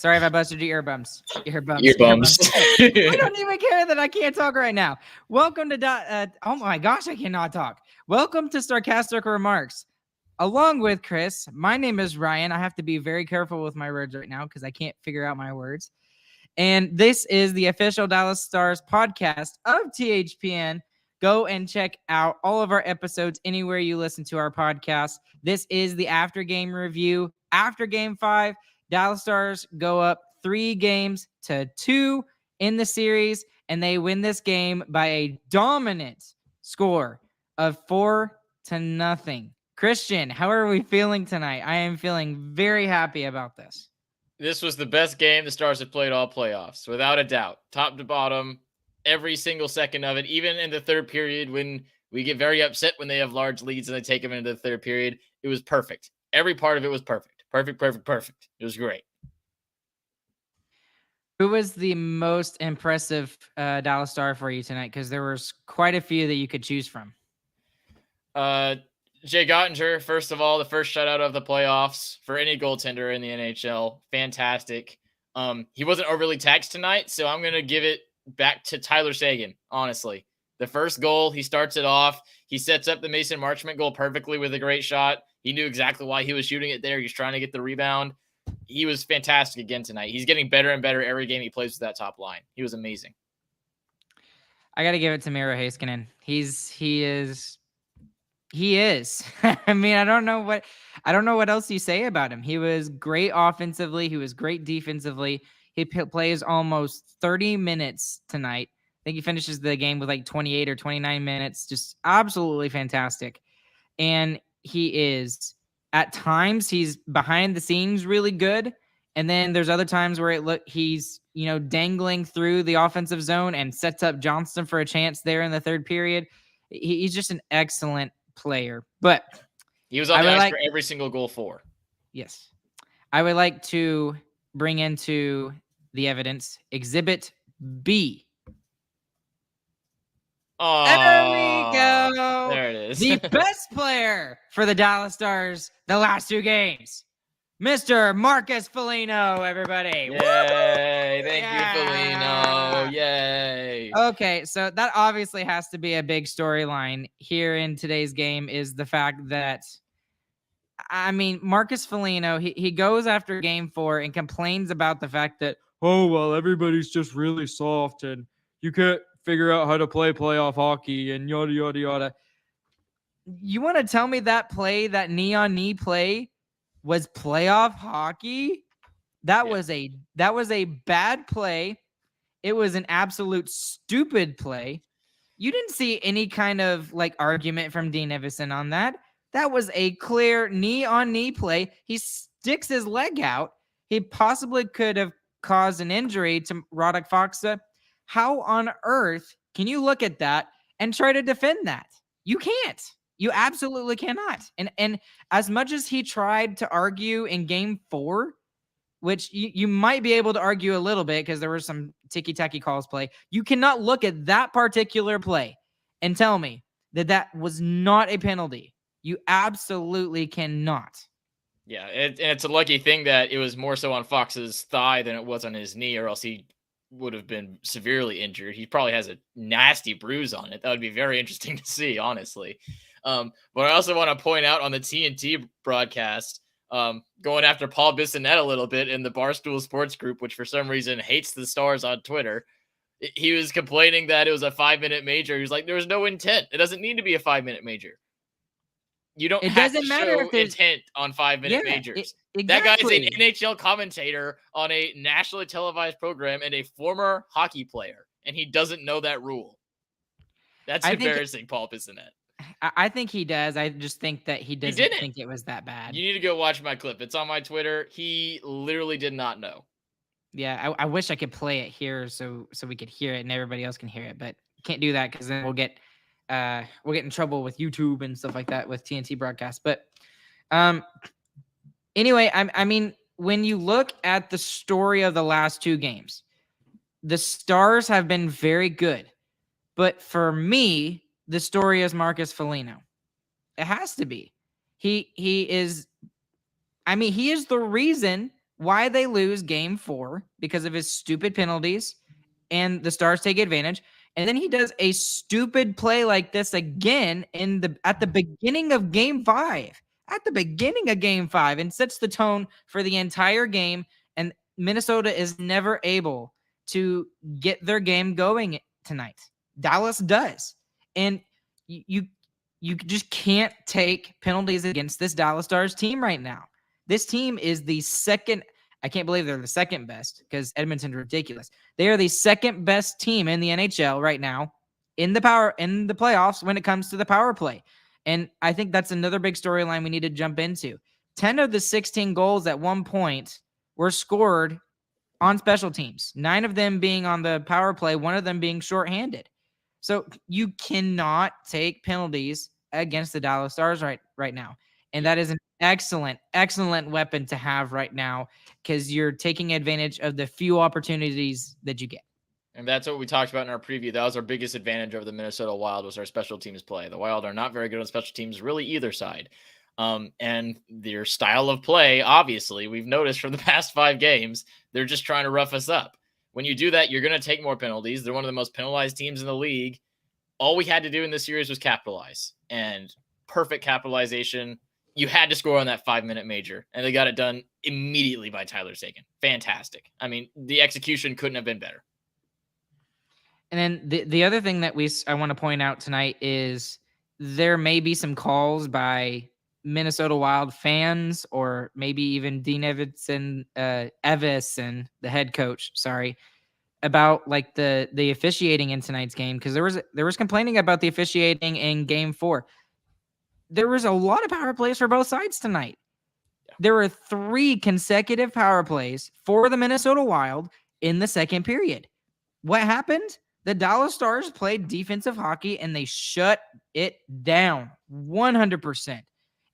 Sorry if I busted your earbums. Earbums. I don't even care that I can't talk right now. Welcome to oh my gosh, I cannot talk. Welcome to Sarcastic Remarks. Along with Chris, my name is Ryan. I have to be very careful with my words right now because I can't figure out my words. And this is the official Dallas Stars podcast of THPN. Go and check out all of our episodes anywhere you listen to our podcast. This is the after game review. After game 5, Dallas Stars go up 3-2 in the series, and they win this game by a dominant score of 4-0. Christian, how are we feeling tonight? I am feeling very happy about this. This was the best game the Stars have played all playoffs, without a doubt. Top to bottom, every single second of it, even in the third period when we get very upset when they have large leads and they take them into the third period. It was perfect. Every part of it was perfect. Perfect. It was great. Who was the most impressive Dallas Star for you tonight? Because there was quite a few that you could choose from. Jay Gottinger, first of all, the first shutout of the playoffs for any goaltender in the NHL. Fantastic. He wasn't overly taxed tonight, so I'm going to give it back to Tyler Seguin, honestly. The first goal, he starts it off. He sets up the Mason Marchment goal perfectly with a great shot. He knew exactly why he was shooting it there. He's trying to get the rebound. He was fantastic again tonight. He's getting better and better every game he plays with that top line. He was amazing. I got to give it to Miro Heiskanen. He is. I mean, I don't know what else you say about him. He was great offensively. He was great defensively. He plays almost 30 minutes tonight. I think he finishes the game with like 28 or 29 minutes. Just absolutely fantastic. And he is, at times, he's behind the scenes really good. And then there's other times where he's, dangling through the offensive zone and sets up Johnston for a chance there in the third period. He's just an excellent player. But he was on the ice for every single goal for. Yes. I would like to bring into the evidence Exhibit B. Oh, there we go. There it is. The best player for the Dallas Stars the last 2 games. Mr. Marcus Foligno, everybody. Yay. Thank you, Foligno. Yay. Okay, so that obviously has to be a big storyline here in today's game is the fact that, Marcus Foligno, he goes after game 4 and complains about the fact that, everybody's just really soft and you can't figure out how to play playoff hockey and yada, yada, yada. You want to tell me that knee-on-knee play was playoff hockey? That was a bad play. It was an absolute stupid play. You didn't see any kind of argument from Dean Evason on that. That was a clear knee-on-knee play. He sticks his leg out. He possibly could have caused an injury to Radek Faksa. How on earth can you look at that and try to defend that? You can't. You absolutely cannot. And as much as he tried to argue in game 4, which you might be able to argue a little bit because there were some ticky-tacky calls play, you cannot look at that particular play and tell me that was not a penalty. You absolutely cannot. Yeah, and it's a lucky thing that it was more so on Fox's thigh than it was on his knee, or else he would have been severely injured. He probably has a nasty bruise on it. That would be very interesting to see, honestly. But I also want to point out on the TNT broadcast, going after Paul Bissonnette a little bit in the Barstool Sports group, which for some reason hates the Stars on Twitter. He was complaining that it was a 5-minute major. He was like, there was no intent. It doesn't need to be a 5-minute major. You don't have to show intent on 5-minute majors. Exactly. That guy is an NHL commentator on a nationally televised program and a former hockey player, and he doesn't know that rule. That's embarrassing, Paul Bissonnette. I think he does. I just think that he doesn't think it was that bad. You need to go watch my clip. It's on my Twitter. He literally did not know. Yeah, I wish I could play it here so we could hear it and everybody else can hear it, but can't do that because then we'll get in trouble with YouTube and stuff like that with TNT broadcast. But anyway, I mean, when you look at the story of the last 2 games, the Stars have been very good. But for me, the story is Marcus Foligno. It has to be. He is the reason why they lose game 4 because of his stupid penalties, and the Stars take advantage. And then he does a stupid play like this again at the beginning of game 5. At the beginning of game 5, and sets the tone for the entire game. And Minnesota is never able to get their game going tonight. Dallas does. And you just can't take penalties against this Dallas Stars team right now. This team is the second. I can't believe they're the second best because Edmonton's ridiculous. They are the second best team in the NHL right now in the playoffs when it comes to the power play. And I think that's another big storyline we need to jump into. 10 of the 16 goals at one point were scored on special teams, 9 of them being on the power play, 1 of them being shorthanded. So you cannot take penalties against the Dallas Stars right now. And that is an excellent weapon to have right now because you're taking advantage of the few opportunities that you get. And that's what we talked about in our preview. That was our biggest advantage over the Minnesota Wild was our special teams play. The Wild are not very good on special teams, really either side. And their style of play, obviously, we've noticed from the past 5 games, they're just trying to rough us up. When you do that, you're going to take more penalties. They're one of the most penalized teams in the league. All we had to do in this series was capitalize, and perfect capitalization. You had to score on that 5-minute major, and they got it done immediately by Tyler Seguin. Fantastic. I mean, the execution couldn't have been better. And then the other thing that I want to point out tonight is there may be some calls by Minnesota Wild fans, or maybe even Dean Evison, the head coach, about like the officiating in tonight's game, because there was complaining about the officiating in game 4. There was a lot of power plays for both sides tonight. Yeah. There were 3 consecutive power plays for the Minnesota Wild in the second period. What happened? The Dallas Stars played defensive hockey and they shut it down 100%.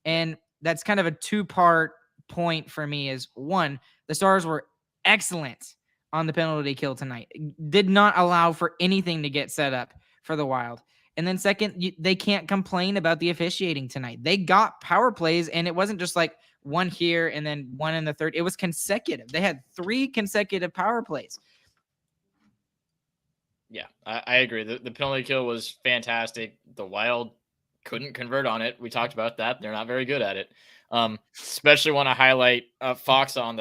And that's kind of a 2-part point for me is, 1, the Stars were excellent on the penalty kill tonight. Did not allow for anything to get set up for the Wild. And then second, they can't complain about the officiating tonight. They got power plays, and it wasn't just like 1 here and then 1 in the third. It was consecutive. They had 3 consecutive power plays. Yeah, I agree. The penalty kill was fantastic. The Wild couldn't convert on it. We talked about that. They're not very good at it. Especially want to highlight Fox on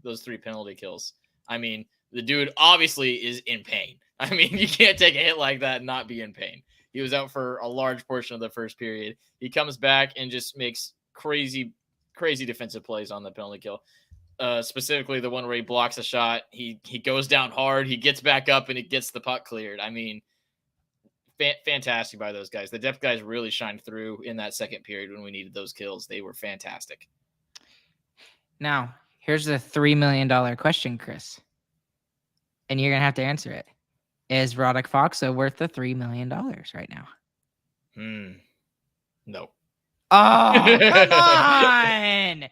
those 3 penalty kills. I mean, the dude obviously is in pain. I mean, you can't take a hit like that and not be in pain. He was out for a large portion of the first period. He comes back and just makes crazy defensive plays on the penalty kill. Specifically the one where he blocks a shot. He goes down hard. He gets back up and he gets the puck cleared. I mean, fantastic by those guys. The depth guys really shined through in that second period when we needed those kills. They were fantastic. Now, here's the $3 million question, Chris. And you're going to have to answer it. Is Radek Faksa worth the $3 million right now? No. Oh, come on.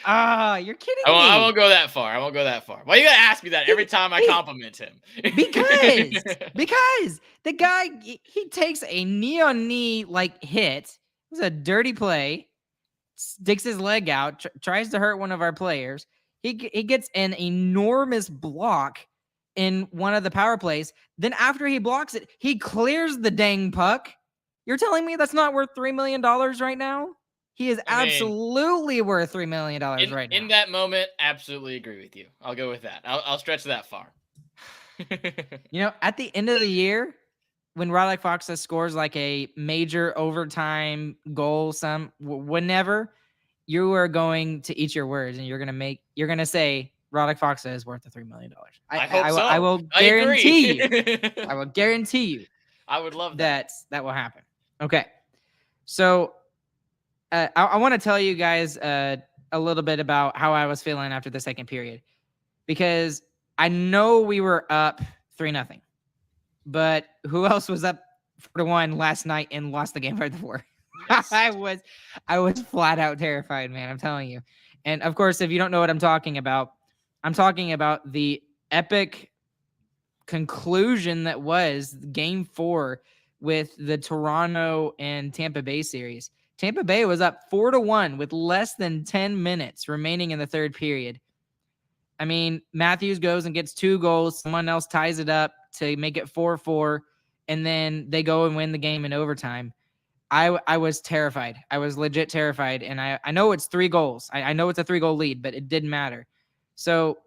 Oh, you're kidding me. I won't go that far. Why you got to ask me that every time I compliment him? Because the guy, he takes a knee-on-knee hit. It was a dirty play. Sticks his leg out, tries to hurt one of our players. He gets an enormous block in one of the power plays. Then after he blocks it, he clears the dang puck. You're telling me that's not worth $3 million right now? He is absolutely worth $3 million right now. In that moment, absolutely agree with you. I'll go with that. I'll stretch that far. At the end of the year, when Radek Faksa scores like a major overtime goal, whenever, you are going to eat your words and you're going to say Radek Faksa is worth the $3 million. I hope so. I will guarantee you. I will guarantee you. I would love that. That will happen. Okay. So I want to tell you guys a little bit about how I was feeling after the second period, because I know we were up 3-0, but who else was up 4-1 last night and lost the game right before? Yes. I was flat out terrified, man. I'm telling you. And of course, if you don't know what I'm talking about the epic conclusion that was game 4 with the Toronto and Tampa Bay series. Tampa Bay was up 4-1 with less than 10 minutes remaining in the third period. I mean, Matthews goes and gets 2 goals. Someone else ties it up to make it 4-4, and then they go and win the game in overtime. I was terrified. I was legit terrified, and I know it's 3 goals. I know it's a 3-goal lead, but it didn't matter. So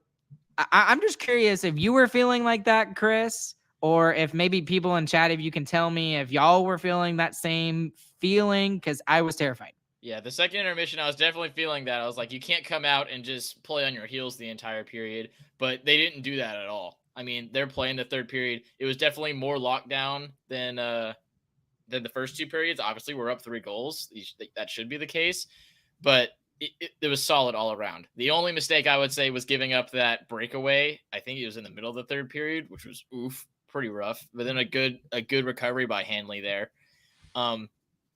I'm just curious if you were feeling like that, Chris, or if maybe people in chat, if you can tell me if y'all were feeling that same feeling, because I was terrified. Yeah, the second intermission, I was definitely feeling that. I was like, you can't come out and just play on your heels the entire period, but they didn't do that at all. I mean, they're playing the third period. It was definitely more lockdown than the first 2 periods. Obviously, we're up 3 goals. That should be the case, but it was solid all around. The only mistake I would say was giving up that breakaway. I think it was in the middle of the third period, which was pretty rough. But then a good recovery by Hanley there.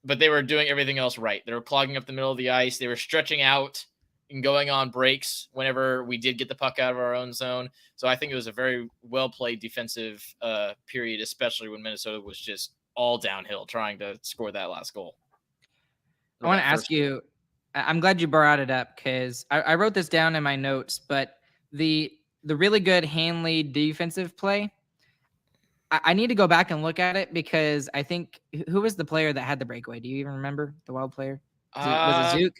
But they were doing everything else right. They were clogging up the middle of the ice. They were stretching out and going on breaks whenever we did get the puck out of our own zone. So I think it was a very well played defensive period, especially when Minnesota was just all downhill trying to score that last goal. I want to ask you, I'm glad you brought it up because I wrote this down in my notes, but the really good Hanley defensive play, I need to go back and look at it because I think who was the player that had the breakaway? Do you even remember the Wild player? Was it Zook?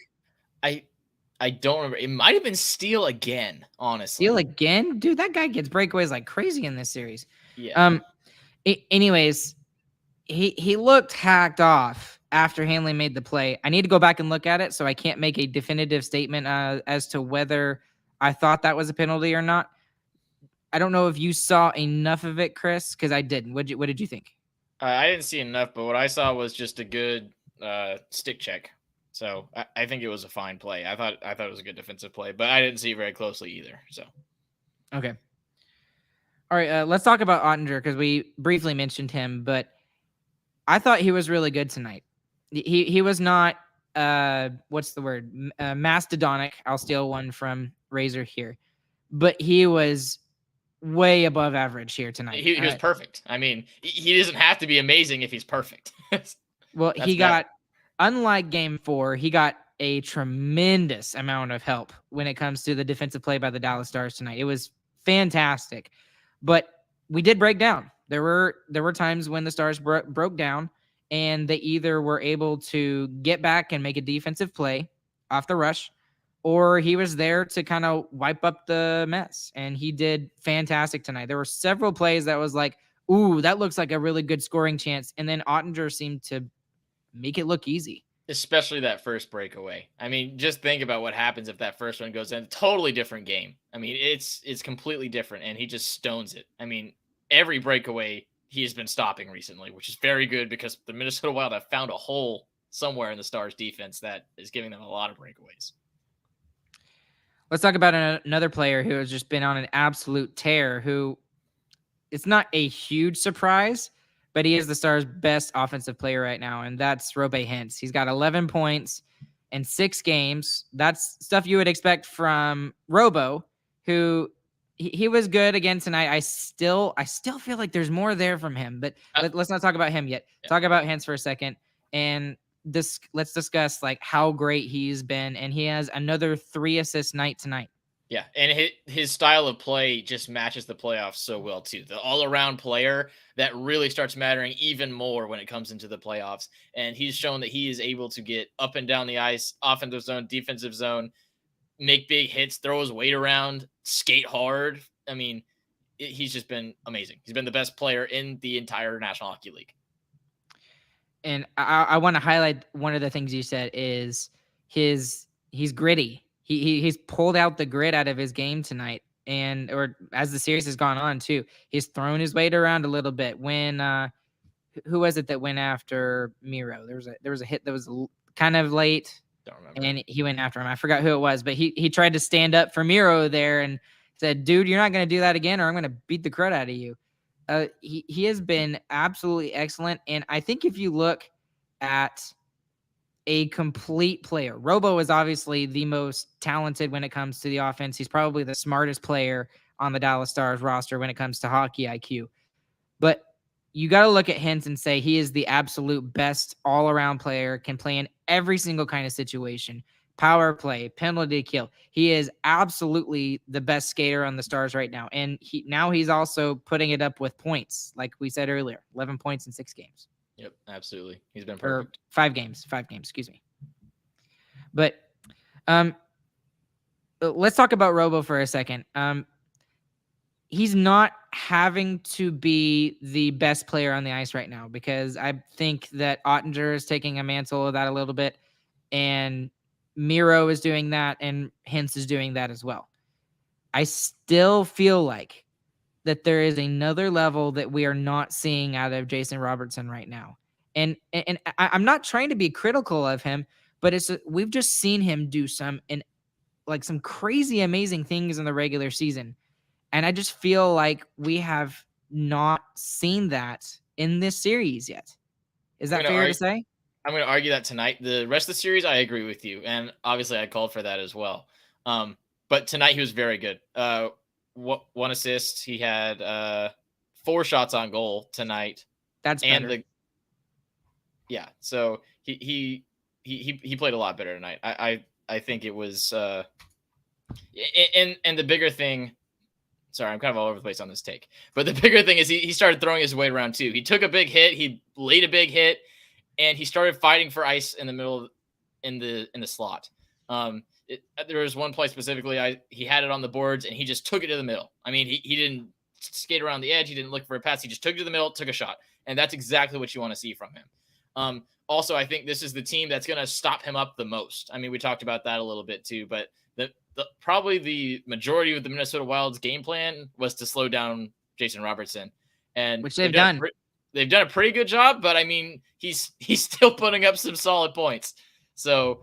I don't remember. It might have been Steele again, honestly. Steele again? Dude, that guy gets breakaways like crazy in this series. Yeah. Anyways, he looked hacked off after Hanley made the play. I need to go back and look at it, so I can't make a definitive statement as to whether I thought that was a penalty or not. I don't know if you saw enough of it, Chris, because I didn't. What did you think? I didn't see enough, but what I saw was just a good stick check. So I think it was a fine play. I thought it was a good defensive play, but I didn't see it very closely either. So okay. All right, let's talk about Oettinger because we briefly mentioned him, but I thought he was really good tonight. He was not what's the word? Mastodonic. I'll steal one from Razor here, but he was way above average here tonight. He was perfect. I mean, he doesn't have to be amazing if he's perfect. Well, unlike game 4, he got a tremendous amount of help when it comes to the defensive play by the Dallas Stars tonight. It was fantastic, but we did break down. There were times when the Stars broke down and they either were able to get back and make a defensive play off the rush, or he was there to kind of wipe up the mess. And he did fantastic tonight. There were several plays that was like, ooh, that looks like a really good scoring chance. And then Oettinger seemed to make it look easy. Especially that first breakaway. I mean, just think about what happens if that first one goes in. Totally different game. I mean, it's completely different, and he just stones it. I mean, every breakaway he has been stopping recently, which is very good because the Minnesota Wild have found a hole somewhere in the Stars defense that is giving them a lot of breakaways. Let's talk about another player who has just been on an absolute tear, who it's not a huge surprise, but he is the Stars' best offensive player right now, and that's Roope Hintz. He's got 11 points in 6 games. That's stuff you would expect from Robo, who he was good again tonight. I still feel like there's more there from him, but let's not talk about him yet. Yeah. Talk about Hintz for a second, and let's discuss like how great he's been, and he has another 3 assist night tonight. Yeah, and his style of play just matches the playoffs so well too. The all-around player that really starts mattering even more when it comes into the playoffs, and he's shown that he is able to get up and down the ice, offensive zone, defensive zone, make big hits, throw his weight around, skate hard. I mean, he's just been amazing. He's been the best player in the entire National Hockey League. And I want to highlight one of the things you said is he's gritty. He's pulled out the grit out of his game tonight, or as the series has gone on too, he's thrown his weight around a little bit. When who was it that went after Miro? There was a hit that was kind of late. Don't remember. And he went after him. I forgot who it was, but he tried to stand up for Miro there and said, "Dude, you're not going to do that again, or I'm going to beat the crud out of you." He has been absolutely excellent, and I think if you look at a complete player, Robo is obviously the most talented when it comes to the offense. He's probably the smartest player on the Dallas Stars roster when it comes to hockey IQ. But you got to look at Hintz and say he is the absolute best all-around player, can play in every single kind of situation, power play, penalty kill. He is absolutely the best skater on the Stars right now. And he's also putting it up with points, like we said earlier, 11 points in 6 games. Yep, absolutely. He's been Or perfect. 5 games, excuse me. But let's talk about Robo for a second. He's not having to be the best player on the ice right now, because I think that Ottinger is taking a mantle of that a little bit, and Miro is doing that, and Hintz is doing that as well. I still feel like that there is another level that we are not seeing out of Jason Robertson right now. And I'm not trying to be critical of him, but we've just seen him do some crazy amazing things in the regular season. And I just feel like we have not seen that in this series yet. Is that fair to say? I'm going to argue that tonight. The rest of the series, I agree with you. And obviously I called for that as well. But tonight he was very good. 1 assist. He had 4 shots on goal tonight. That's better. Yeah. So he played a lot better tonight. I think it was and the bigger thing. Sorry, I'm kind of all over the place on this take. But the bigger thing is he started throwing his weight around too. He took a big hit. He laid a big hit, and he started fighting for ice in the middle, in the slot. There was one play specifically. He had it on the boards, and he just took it to the middle. I mean, he didn't skate around the edge. He didn't look for a pass. He just took it to the middle, took a shot, and that's exactly what you want to see from him. Also, I think this is the team that's going to stop him up the most. I mean, we talked about that a little bit too, but probably the majority of the Minnesota Wild's game plan was to slow down Jason Robertson, and which they've done. They've done a pretty good job, but I mean, he's still putting up some solid points. So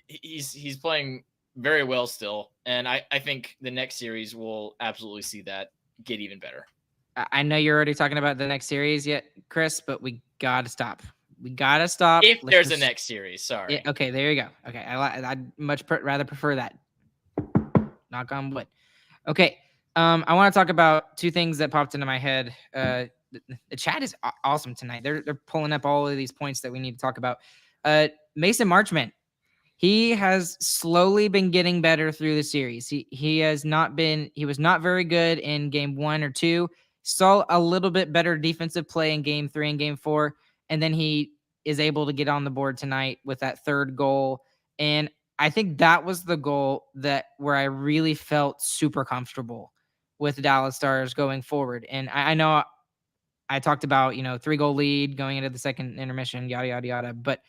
he's playing very well still, and I think the next series will absolutely see that get even better. I know you're already talking about the next series yet, Chris, but we gotta stop. If there's a next series, sorry. Yeah, okay, there you go. Okay, I'd much rather prefer that. Knock on wood. Okay, I want to talk about 2 things that popped into my head. The chat is awesome tonight. They're pulling up all of these points that we need to talk about. Mason Marchment, he has slowly been getting better through the series. He was not very good in game 1 or 2. Saw a little bit better defensive play in game 3 and game 4, and then he is able to get on the board tonight with that 3rd goal. And I think that was the goal where I really felt super comfortable with the Dallas Stars going forward. And I know I talked about, 3-goal lead going into the second intermission, yada, yada, yada. But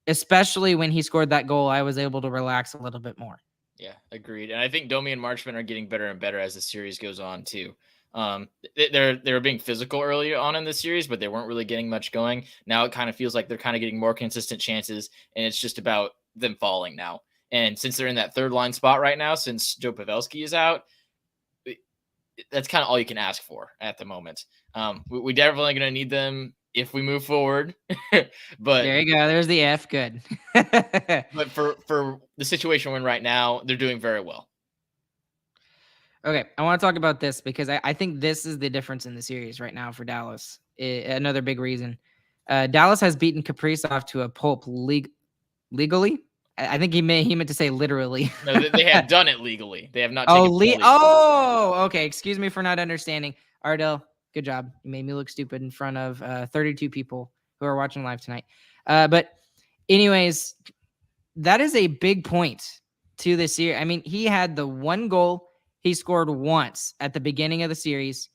especially when he scored that goal, I was able to relax a little bit more. Yeah, agreed. And I think Domi and Marchment are getting better and better as the series goes on too. They were being physical early on in the series, but they weren't really getting much going. Now it kind of feels like they're kind of getting more consistent chances, and it's just about them falling now. And since they're in that 3rd line spot right now, since Joe Pavelski is out, that's kind of all you can ask for at the moment. We definitely going to need them if we move forward. But there you go. There's the F. Good. But for the situation we're in right now, they're doing very well. Okay, I want to talk about this because I think this is the difference in the series right now for Dallas. Another big reason. Dallas has beaten Kaprizov to a pulp legally. I think he meant to say literally. No, they have done it legally. They have not. Okay. Excuse me for not understanding. Ardell, good job. You made me look stupid in front of 32 people who are watching live tonight. But anyways, that is a big point to this year. I mean, he had the 1 goal he scored once at the beginning of the series.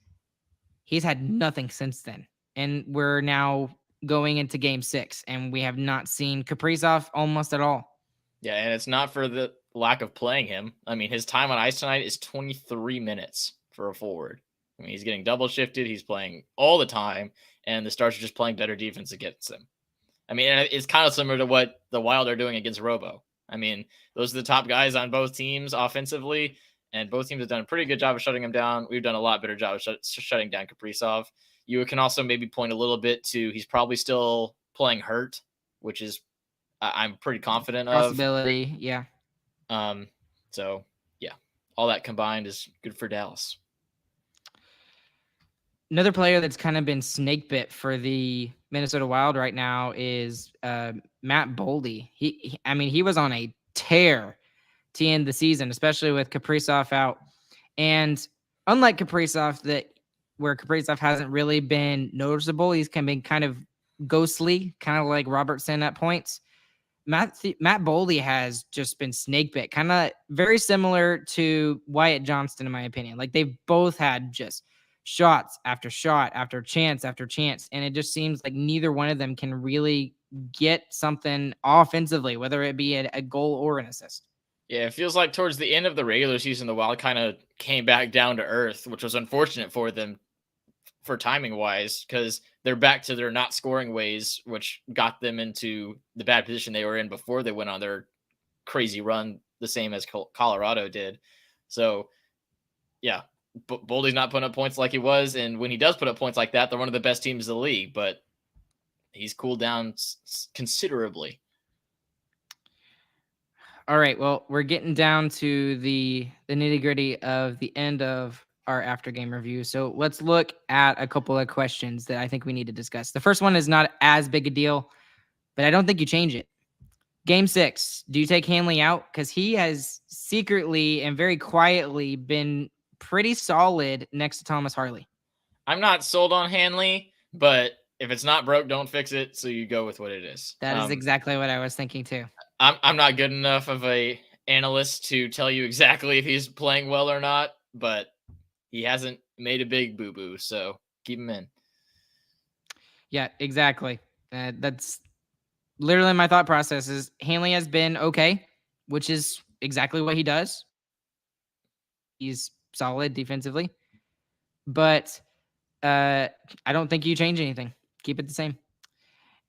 He's had nothing since then. And we're now going into game 6, and we have not seen Kaprizov almost at all. Yeah, and it's not for the lack of playing him. I mean, his time on ice tonight is 23 minutes for a forward. I mean, he's getting double shifted. He's playing all the time, and the Stars are just playing better defense against him. I mean, it's kind of similar to what the Wild are doing against Robo. I mean, those are the top guys on both teams offensively, and both teams have done a pretty good job of shutting him down. We've done a lot better job of shutting down Kaprizov. You can also maybe point a little bit to he's probably still playing hurt, which is I'm pretty confident possibility, of. Yeah. So yeah, all that combined is good for Dallas. Another player that's kind of been snake bit for the Minnesota Wild right now is Matt Boldy. He was on a tear to end the season, especially with Kaprizov out. And unlike Kaprizov, where Kaprizov hasn't really been noticeable, he's been kind of ghostly, kind of like Robertson at points. Matt Boldy has just been snake bit, kind of very similar to Wyatt Johnston, in my opinion. Like they've both had just shots after shot after chance after chance. And it just seems like neither one of them can really get something offensively, whether it be a goal or an assist. Yeah, it feels like towards the end of the regular season, the Wild kind of came back down to earth, which was unfortunate for them for timing wise, because they're back to their not scoring ways, which got them into the bad position they were in before they went on their crazy run, the same as Colorado did. So, yeah, Boldy's not putting up points like he was. And when he does put up points like that, they're one of the best teams in the league, but he's cooled down considerably. All right. Well, we're getting down to the nitty gritty of the end of our after game review. So let's look at a couple of questions that I think we need to discuss. The first one is not as big a deal, but I don't think you change it. Game 6, do you take Hanley out? Because he has secretly and very quietly been pretty solid next to Thomas Harley. I'm not sold on Hanley, but if it's not broke, don't fix it. So you go with what it is. That is exactly what I was thinking too. I'm not good enough of a analyst to tell you exactly if he's playing well or not, but he hasn't made a big boo-boo, so keep him in. Yeah, exactly. That's literally my thought process is Hanley has been okay, which is exactly what he does. He's solid defensively, but I don't think you change anything. Keep it the same.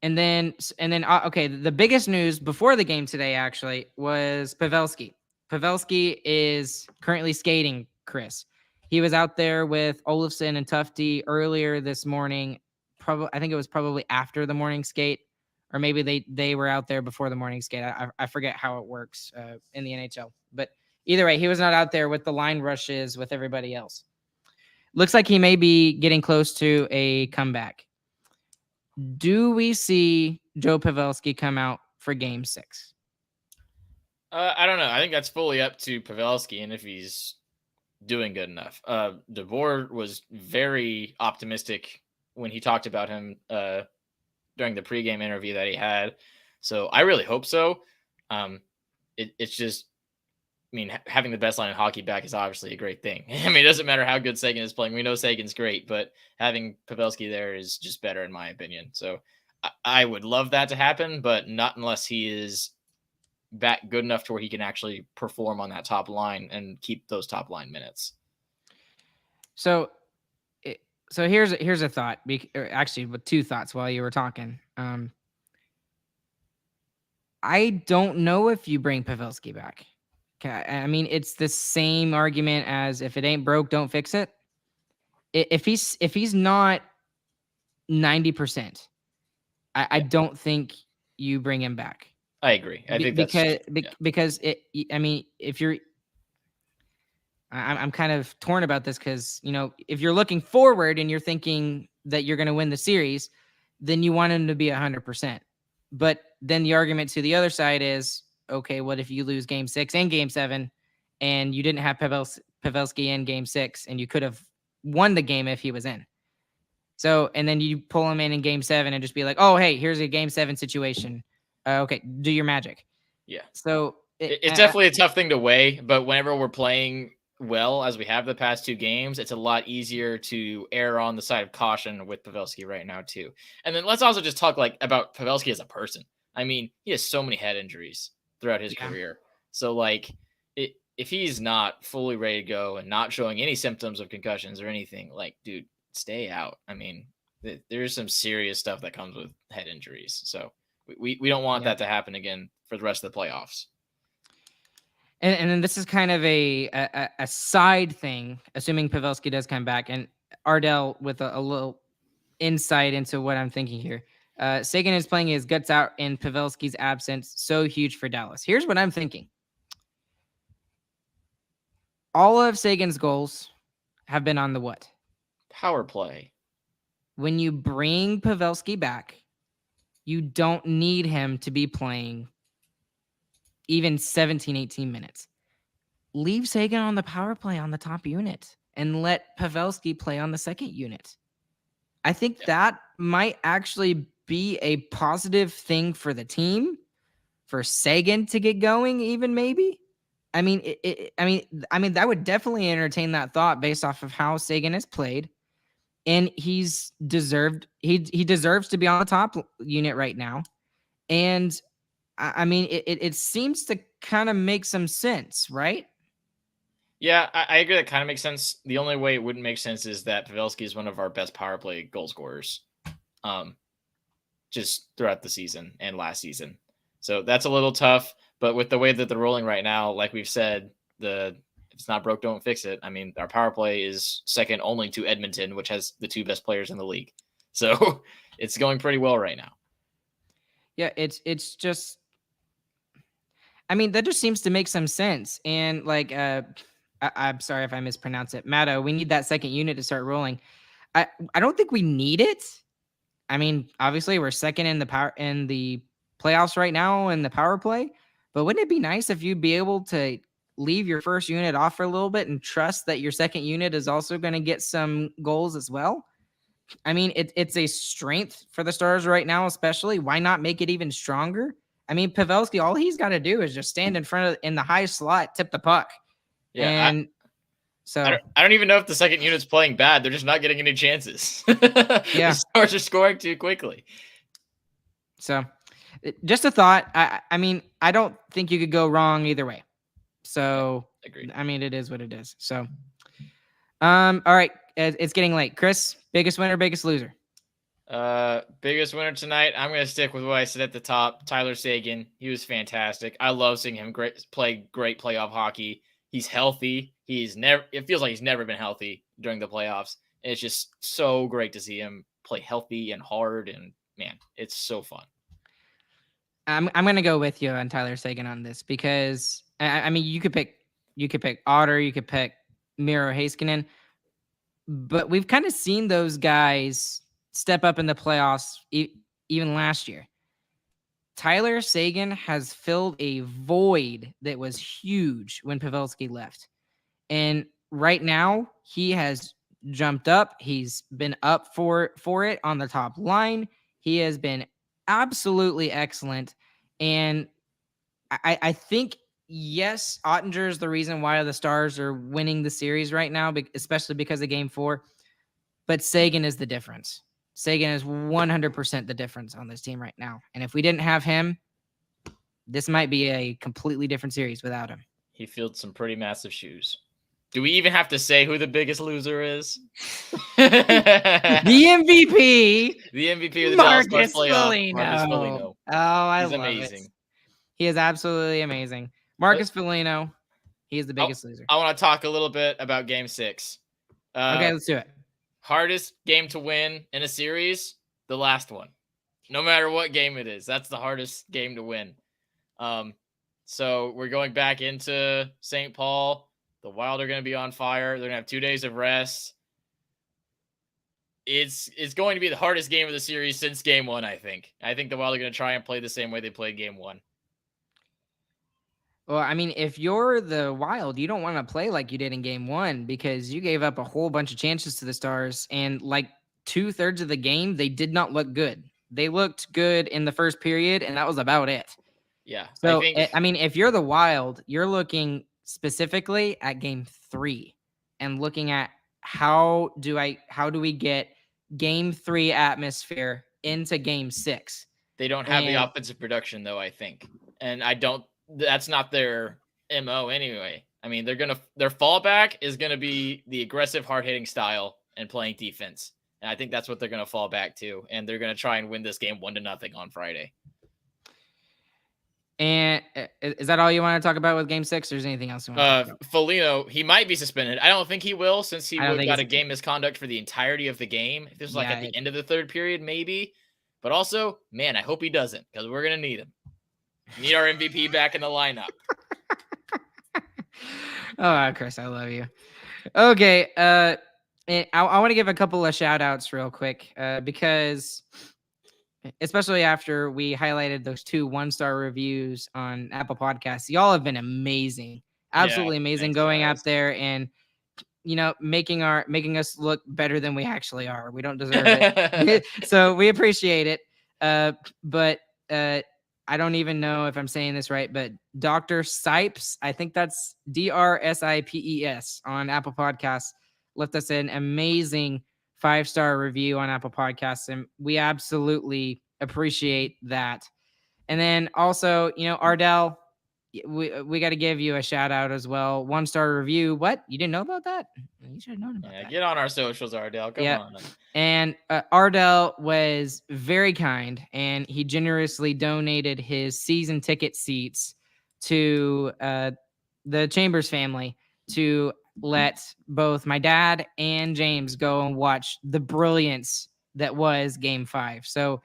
And then, okay, the biggest news before the game today actually was Pavelski. Pavelski is currently skating, Chris. He was out there with Olofsson and Tufte earlier this morning. I think it was probably after the morning skate, or maybe they were out there before the morning skate. I forget how it works in the NHL. But either way, he was not out there with the line rushes with everybody else. Looks like he may be getting close to a comeback. Do we see Joe Pavelski come out for Game 6? I don't know. I think that's fully up to Pavelski and if he's doing good enough. DeBoer was very optimistic when he talked about him during the pregame interview that he had. So I really hope so. It's just, I mean, having the best line in hockey back is obviously a great thing. I mean, it doesn't matter how good Seguin is playing. We know Seguin's great, but having Pavelski there is just better in my opinion. So I would love that to happen, but not unless he is back good enough to where he can actually perform on that top line and keep those top line minutes. So here's a thought. Actually, with two thoughts while you were talking. I don't know if you bring Pavelski back. I mean, it's the same argument as if it ain't broke, don't fix it. If he's not 90%, I don't think you bring him back. I agree. I think because I mean, if you're, I'm kind of torn about this because, you know, if you're looking forward and you're thinking that you're going to win the series, then you want him to be 100%. But then the argument to the other side is, okay, what if you lose Game 6 and Game 7 and you didn't have Pavelski in Game 6 and you could have won the game if he was in? So, and then you pull him in Game 7 and just be like, oh, hey, here's a Game 7 situation. Okay, do your magic. Yeah. So it's definitely a tough thing to weigh, but whenever we're playing well, as we have the past 2 games, it's a lot easier to err on the side of caution with Pavelski right now too. And then let's also just talk about Pavelski as a person. I mean, he has so many head injuries throughout his career. So if he's not fully ready to go and not showing any symptoms of concussions or anything, dude, stay out. I mean, there's some serious stuff that comes with head injuries. So we don't want that to happen again for the rest of the playoffs. And then this is kind of a side thing, assuming Pavelski does come back, and Ardell with a little insight into what I'm thinking here. Seguin is playing his guts out in Pavelski's absence. So huge for Dallas. Here's what I'm thinking. All of Seguin's goals have been on the what? Power play. When you bring Pavelski back, you don't need him to be playing even 17, 18 minutes. Leave Sagan on the power play on the top unit and let Pavelski play on the second unit. I think that might actually be a positive thing for the team, for Sagan to get going, even maybe. I mean, that would definitely entertain that thought based off of how Sagan has played, and he deserves to be on the top unit right now. And I mean, it seems to kind of make some sense, right? Yeah, I agree. That kind of makes sense. The only way it wouldn't make sense is that Pavelski is one of our best power play goal scorers, just throughout the season and last season. So that's a little tough. But with the way that they're rolling right now, like we've said, if it's not broke, don't fix it. I mean, our power play is second only to Edmonton, which has the 2 best players in the league. So it's going pretty well right now. Yeah, it's just, I mean, that just seems to make some sense. And like, I'm sorry if I mispronounce it. Matto, we need that second unit to start rolling. I don't think we need it. I mean, obviously we're second in the playoffs right now in the power play, but wouldn't it be nice if you'd be able to leave your first unit off for a little bit and trust that your second unit is also going to get some goals as well? I mean, it's a strength for the Stars right now, especially. Why not make it even stronger? I mean, Pavelski, all he's got to do is just stand in the high slot, tip the puck. Yeah, and I don't even know if the second unit's playing bad. They're just not getting any chances. Yeah. The Stars are scoring too quickly. So just a thought. I mean, I don't think you could go wrong either way. So, agreed. I mean, it is what it is. So, all right. It's getting late. Chris, biggest winner, biggest loser? Biggest winner tonight. I'm going to stick with what I said at the top. Tyler Seguin. He was fantastic. I love seeing him play great playoff hockey. He's healthy. It feels like he's never been healthy during the playoffs. And it's just so great to see him play healthy and hard. And man, it's so fun. I'm going to go with you on Tyler Seguin on this because I mean, you could pick Otter, you could pick Miro Heiskanen, but we've kind of seen those guys step up in the playoffs even last year. Tyler Seguin has filled a void that was huge when Pavelski left. And right now he has jumped up. He's been up for it on the top line. He has been absolutely excellent. And I think, yes, Ottinger is the reason why the Stars are winning the series right now, especially because of Game 4. But Seguin is the difference. Seguin is 100% the difference on this team right now. And if we didn't have him, this might be a completely different series without him. He filled some pretty massive shoes. Do we even have to say who the biggest loser is? The MVP. The MVP of the Marcus Foligno. Marcus Foligno. Oh, I love amazing. it. He is absolutely amazing. Marcus Foligno. He is the biggest loser. I want to talk a little bit about Game 6. Okay, let's do it. Hardest game to win in a series, the last one. No matter what game it is, that's the hardest game to win. So we're going back into St. Paul. The Wild are going to be on fire. They're going to have 2 days of rest. It's going to be the hardest game of the series since Game 1, I think. I think the Wild are going to try and play the same way they played Game 1. Well, I mean, if you're the Wild, you don't want to play like you did in Game 1 because you gave up a whole bunch of chances to the Stars. And like 2/3 of the game, they did not look good. They looked good in the first period, and that was about it. Yeah. So, I mean, if you're the Wild, you're looking specifically at Game 3 and looking at how do we get Game 3 atmosphere into Game 6. They don't have the offensive production, though, I think. And that's not their MO anyway. I mean, their fallback is going to be the aggressive, hard-hitting style and playing defense. And I think that's what they're going to fall back to. And they're going to try and win this game 1-0 on Friday. And is that all you want to talk about with Game 6, or is there anything else you want to talk about? Foligno, he might be suspended. I don't think he will, since he would have got a game misconduct for the entirety of the game. If this was at the end of the third period, maybe. But also, man, I hope he doesn't, because we're going to need him. Need our MVP back in the lineup. Oh, Chris, I love you. Okay, I want to give a couple of shout outs real quick because especially after we highlighted those 2 1-star reviews on Apple Podcasts. Y'all have been amazing, absolutely amazing, thanks, going guys. out there and making us look better than we actually are. We don't deserve it, so we appreciate it. But I don't even know if I'm saying this right, but Dr. Sipes, I think that's DRSIPES on Apple Podcasts, left us an amazing 5-star review on Apple Podcasts, and we absolutely appreciate that. And then also, Ardell, we got to give you a shout out as well. 1-star review. What? You didn't know about that? You should have known about that. Get on our socials, Ardell. Come on. And Ardell was very kind, and he generously donated his season ticket seats to the Chambers family to let both my dad and James go and watch the brilliance that was Game 5. So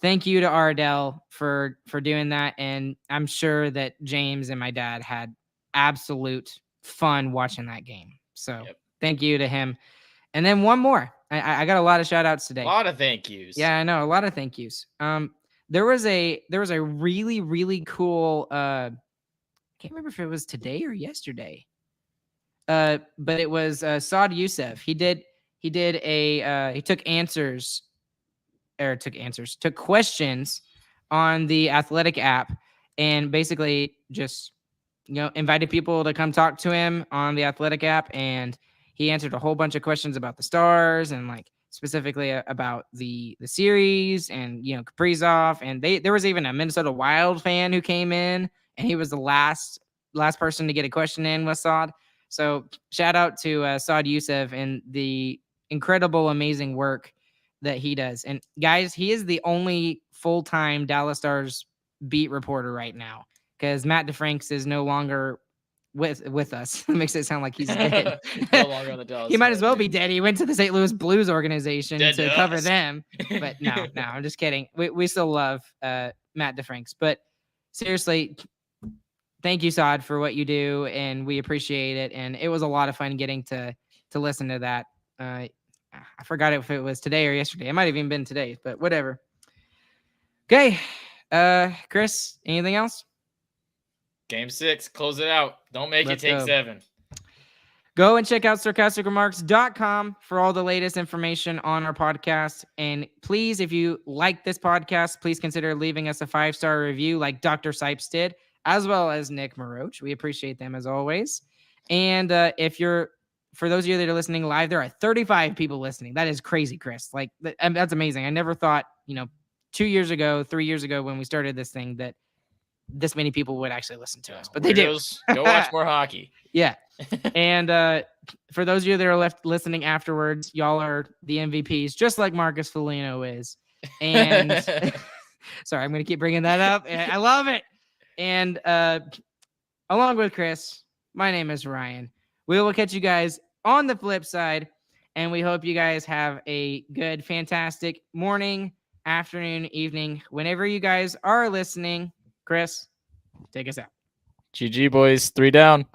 thank you to Ardell for doing that. And I'm sure that James and my dad had absolute fun watching that game. So thank you to him. And then one more. I got a lot of shout outs today. A lot of thank yous. Yeah, I know. A lot of thank yous. There was a really, really cool, I can't remember if it was today or yesterday. But it was Saad Youssef. He took questions on the Athletic app and basically just, invited people to come talk to him on the Athletic app. And he answered a whole bunch of questions about the Stars and specifically about the series and, Kaprizov. And there was even a Minnesota Wild fan who came in, and he was the last person to get a question in with Saad. So shout out to Saad Youssef and the incredible, amazing work that he does. And guys, he is the only full-time Dallas Stars beat reporter right now, because Matt DeFranks is no longer with us. It makes it sound like he's dead. No longer on the Dallas. He might as well be dead. He went to the St. Louis Blues organization to cover them. But no, I'm just kidding. We still love Matt DeFranks. But seriously, thank you, Saad, for what you do, and we appreciate it. And it was a lot of fun getting to listen to that. I forgot if it was today or yesterday. It might have even been today, but whatever. Okay. Chris, anything else? Game 6, close it out. Don't make it take 7. Go and check out sarcasticremarks.com for all the latest information on our podcast. And please, if you like this podcast, please consider leaving us a 5-star review like Dr. Sipes did, as well as Nick Maroch. We appreciate them as always. And for those of you that are listening live, there are 35 people listening. That is crazy, Chris. That's amazing. I never thought, 2 years ago, 3 years ago, when we started this thing, that this many people would actually listen to us, but they do. Go watch more hockey. Yeah. And for those of you that are left listening afterwards, y'all are the MVPs, just like Marcus Foligno is. And sorry, I'm going to keep bringing that up. I love it. And along with Chris, my name is Ryan. We will catch you guys on the flip side, and we hope you guys have a good, fantastic morning, afternoon, evening, whenever you guys are listening. Chris, take us out. GG, boys. 3 down.